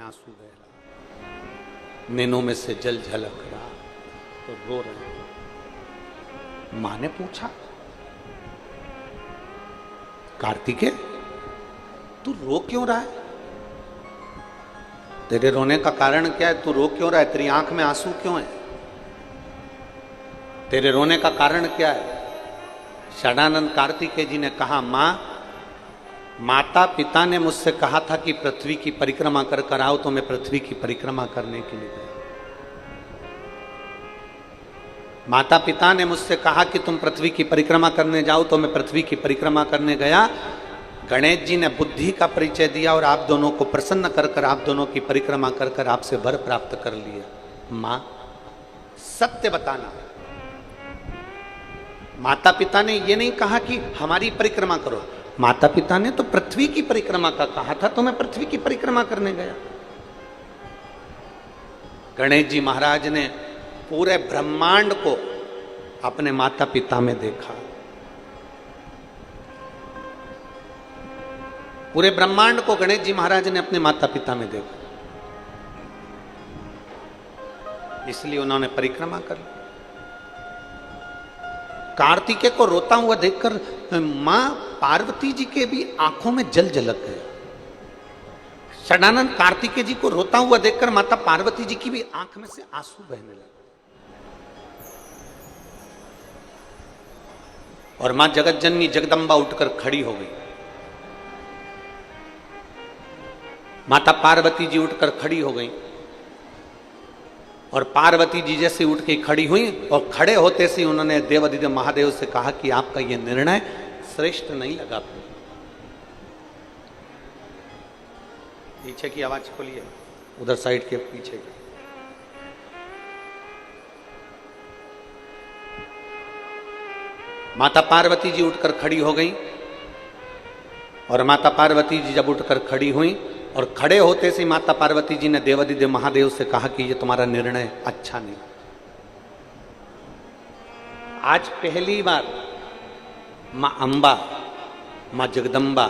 आंसू बह रहा, नैनों में से जल झलक रहा, तो रो रहे हैं। मां ने पूछा, कार्तिकेय तू रो क्यों रहा है? तेरे रोने का कारण क्या है? तू रो क्यों रहा है? तेरी आंख में आंसू क्यों है? तेरे रोने का कारण क्या है? षडानंद कार्तिकेय जी ने कहा, मां, माता पिता ने मुझसे कहा था कि पृथ्वी की परिक्रमा कर कर आओ, तो मैं पृथ्वी की परिक्रमा करने के लिए गया। माता पिता ने मुझसे कहा कि तुम पृथ्वी की परिक्रमा करने जाओ, तो मैं पृथ्वी की परिक्रमा करने गया। गणेश जी ने बुद्धि का परिचय दिया और आप दोनों को प्रसन्न कर कर आप दोनों की परिक्रमा कर कर आपसे वर प्राप्त कर लिया। मां, सत्य बताना। माता पिता ने यह नहीं कहा कि हमारी परिक्रमा करो, माता पिता ने तो पृथ्वी की परिक्रमा का कहा था, तो मैं पृथ्वी की परिक्रमा करने गया। गणेश जी महाराज ने पूरे ब्रह्मांड को अपने माता पिता में देखा। पूरे ब्रह्मांड को गणेश जी महाराज ने अपने माता पिता में देखा, इसलिए उन्होंने परिक्रमा कर ली। कार्तिकेय को रोता हुआ देखकर मां पार्वती जी के भी आंखों में जल झलक गया। षडानंद कार्तिकेय जी को रोता हुआ देखकर माता पार्वती जी की भी आंख में से आंसू बहने लगे। और मां जगत जननी जगदंबा उठकर खड़ी हो गई। माता पार्वती जी उठकर खड़ी हो गई और पार्वती जी जैसे उठ के खड़ी हुई और खड़े होते से उन्होंने देवाधिदेव महादेव से कहा कि आपका यह निर्णय श्रेष्ठ नहीं लगा। पीछे की आवाज खोलिए, उधर साइड के पीछे की। माता पार्वती जी उठकर खड़ी हो गई और माता पार्वती जी जब उठकर खड़ी हुई और खड़े होते से माता पार्वती जी ने देवाधिदेव महादेव से कहा कि ये तुम्हारा निर्णय अच्छा नहीं। आज पहली बार मां अंबा, मां जगदंबा,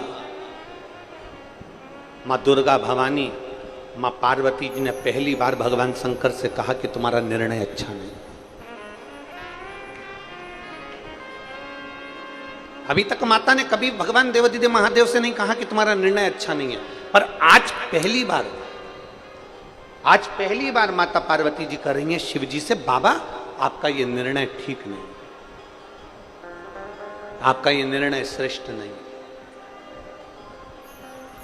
मां दुर्गा भवानी, मां पार्वती जी ने पहली बार भगवान शंकर से कहा कि तुम्हारा निर्णय अच्छा नहीं। अभी तक माता ने कभी भगवान देवाधिदेव महादेव से नहीं कहा कि तुम्हारा निर्णय अच्छा नहीं है, पर आज पहली बार माता पार्वती जी कह रही हैं शिव जी से, बाबा आपका यह निर्णय ठीक नहीं, आपका यह निर्णय श्रेष्ठ नहीं।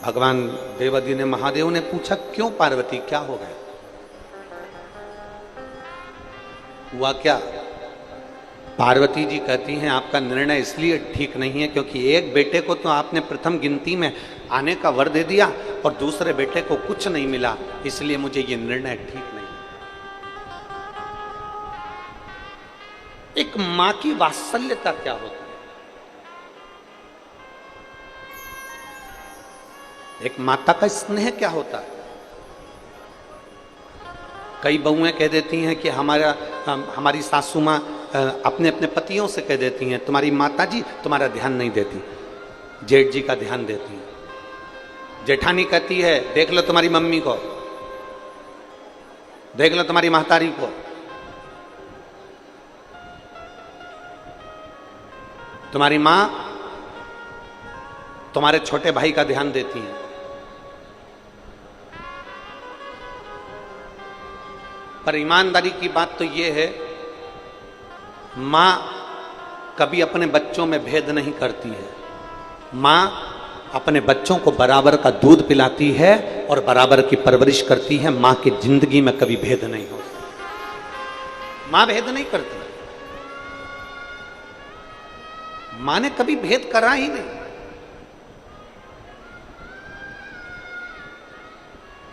भगवान देवाधिदेव महादेव ने पूछा, क्यों पार्वती, क्या हो गया? हुआ क्या? पार्वती जी कहती हैं आपका निर्णय इसलिए ठीक नहीं है क्योंकि एक बेटे को तो आपने प्रथम गिनती में आने का वर दे दिया और दूसरे बेटे को कुछ नहीं मिला, इसलिए मुझे ये निर्णय ठीक नहीं। एक मां की वात्सल्यता क्या होती है? एक माता का स्नेह क्या होता है? कई बहुएं कह देती हैं कि हमारी सासू मां अपने अपने पतियों से कह देती हैं, तुम्हारी माता जी तुम्हारा ध्यान नहीं देती, जेठ जी का ध्यान देती है। जेठानी कहती है, देख लो तुम्हारी मम्मी को, देख लो तुम्हारी महतारी को। तुम्हारी मां तुम्हारे छोटे भाई का ध्यान देती है। पर ईमानदारी की बात तो यह है, मां कभी अपने बच्चों में भेद नहीं करती है। मां अपने बच्चों को बराबर का दूध पिलाती है और बराबर की परवरिश करती है। मां की जिंदगी में कभी भेद नहीं होता। मां भेद नहीं करती, मां ने कभी भेद करा ही नहीं।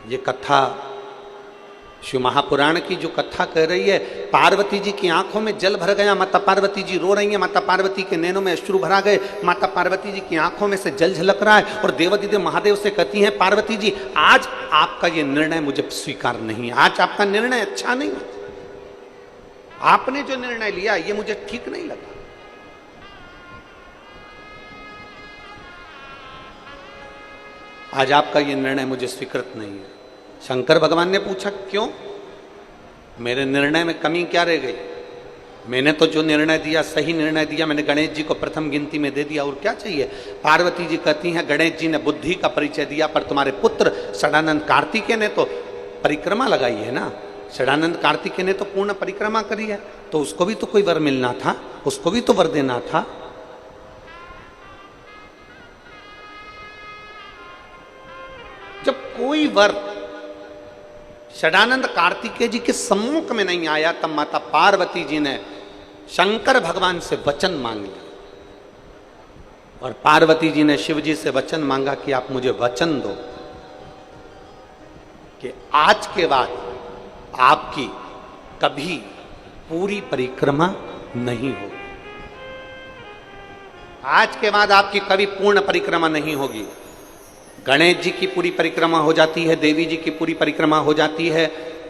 ये कथा शिव महापुराण की जो कथा कह रही है, पार्वती जी की आंखों में जल भर गया, माता पार्वती जी रो रही हैं, माता पार्वती के नैनों में अश्रु भरा गए, माता पार्वती जी की आंखों में से जल झलक रहा है और देवाधिदेव महादेव से कहती हैं, पार्वती जी आज आपका ये निर्णय मुझे स्वीकार नहीं है, आज आपका निर्णय अच्छा नहीं है, आपने जो निर्णय लिया ये मुझे ठीक नहीं लगा। आज आपका ये निर्णय मुझे स्वीकृत नहीं है। शंकर भगवान ने पूछा क्यों, मेरे निर्णय में कमी क्या रह गई? मैंने तो जो निर्णय दिया सही निर्णय दिया, मैंने गणेश जी को प्रथम गिनती में दे दिया, और क्या चाहिए? पार्वती जी कहती हैं गणेश जी ने बुद्धि का परिचय दिया, पर तुम्हारे पुत्र षडानंद कार्तिकेय ने तो परिक्रमा लगाई है ना, षडानंद कार्तिकेय ने तो पूर्ण परिक्रमा करी है, तो उसको भी तो कोई वर मिलना था, उसको भी तो वर देना था। जब कोई वर षडानंद कार्तिकेय जी के सम्मुख में नहीं आया, तब माता पार्वती जी ने शंकर भगवान से वचन मांग लिया, और पार्वती जी ने शिव जी से वचन मांगा कि आप मुझे वचन दो कि आज के बाद आपकी कभी पूरी परिक्रमा नहीं होगी, आज के बाद आपकी कभी पूर्ण परिक्रमा नहीं होगी। गणेश जी की पूरी परिक्रमा हो जाती है, देवी जी की पूरी परिक्रमा हो जाती है,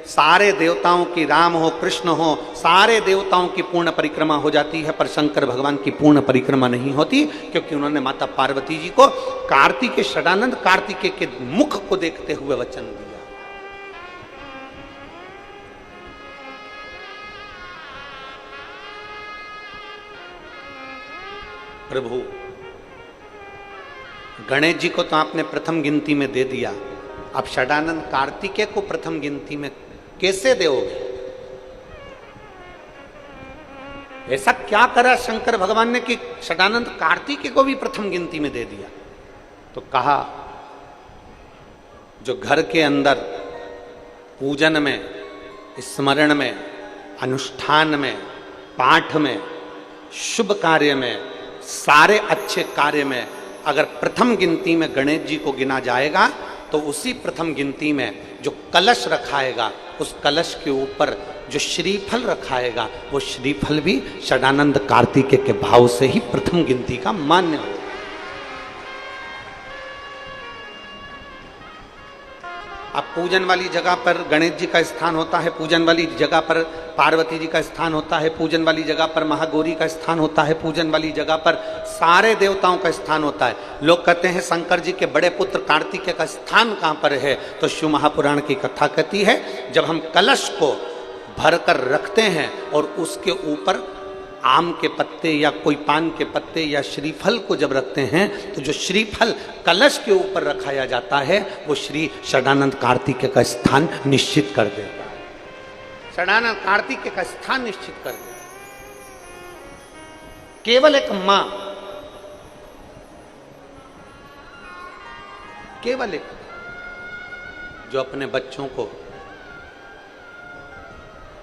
सारे देवताओं की, राम हो कृष्ण हो, सारे देवताओं की पूर्ण परिक्रमा हो जाती है, पर शंकर भगवान की पूर्ण परिक्रमा नहीं होती, क्योंकि उन्होंने माता पार्वती जी को कार्तिकेय, षडानंद कार्तिकेय के मुख को देखते हुए वचन दिया। प्रभु गणेश जी को तो आपने प्रथम गिनती में दे दिया, अब षडानंद कार्तिकेय को प्रथम गिनती में कैसे दोगे? ऐसा क्या करा शंकर भगवान ने कि षडानंद कार्तिकेय को भी प्रथम गिनती में दे दिया? तो कहा जो घर के अंदर पूजन में, स्मरण में, अनुष्ठान में, पाठ में, शुभ कार्य में, सारे अच्छे कार्य में अगर प्रथम गिनती में गणेश जी को गिना जाएगा, तो उसी प्रथम गिनती में जो कलश रखाएगा, उस कलश के ऊपर जो श्रीफल रखाएगा, वो श्रीफल भी षडानंद कार्तिकेय के भाव से ही प्रथम गिनती का मान्य होगा। अब पूजन वाली जगह पर गणेश जी का स्थान होता है, पूजन वाली जगह पर पार्वती जी का स्थान होता है, पूजन वाली जगह पर महागौरी का स्थान होता है, पूजन वाली जगह पर सारे देवताओं का स्थान होता है। लोग कहते हैं शंकर जी के बड़े पुत्र कार्तिकेय का स्थान कहाँ पर है? तो शिव महापुराण की कथा कहती है, जब हम कलश को भरकर रखते हैं और उसके ऊपर आम के पत्ते या कोई पान के पत्ते या श्रीफल को जब रखते हैं, तो जो श्रीफल कलश के ऊपर रखाया जाता है, वो श्री षडानंद कार्तिकेय का स्थान निश्चित कर देता है। षडानंद कार्तिकेय का स्थान निश्चित कर देता है। केवल एक मां, केवल एक, जो अपने बच्चों को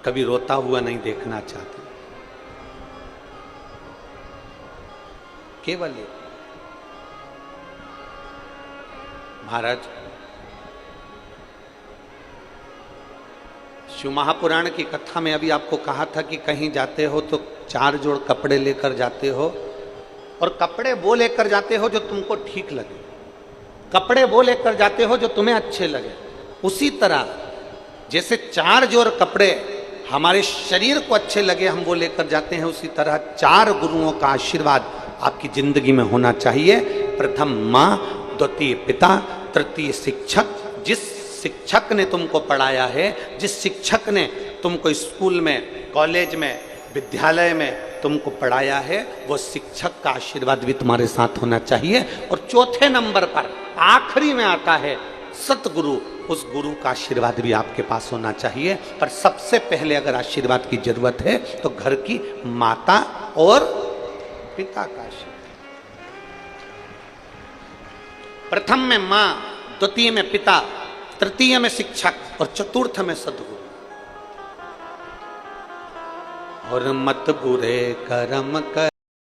कभी रोता हुआ नहीं देखना चाहती, केवल एक। महाराज, शिव महापुराण की कथा में अभी आपको कहा था कि कहीं जाते हो तो 4 जोड़ कपड़े लेकर जाते हो, और कपड़े वो लेकर जाते हो जो तुमको ठीक लगे, कपड़े वो लेकर जाते हो जो तुम्हें अच्छे लगे। उसी तरह जैसे 4 जोड़ कपड़े हमारे शरीर को अच्छे लगे हम वो लेकर जाते हैं, उसी तरह 4 गुरुओं का आशीर्वाद आपकी जिंदगी में होना चाहिए। प्रथम माँ, द्वितीय पिता, तृतीय शिक्षक। जिस शिक्षक ने तुमको पढ़ाया है, जिस शिक्षक ने तुमको स्कूल में, कॉलेज में, विद्यालय में तुमको पढ़ाया है, वो शिक्षक का आशीर्वाद भी तुम्हारे साथ होना चाहिए। और चौथे नंबर पर आखिरी में आता है सतगुरु, उस गुरु का आशीर्वाद भी आपके पास होना चाहिए। पर सबसे पहले अगर आशीर्वाद की जरूरत है तो घर की माता और पिता का आशीर्वाद। प्रथम में मां, द्वितीय में पिता, तृतीय में शिक्षक और चतुर्थ में सद्गुरु। और मत बुरे कर्म कर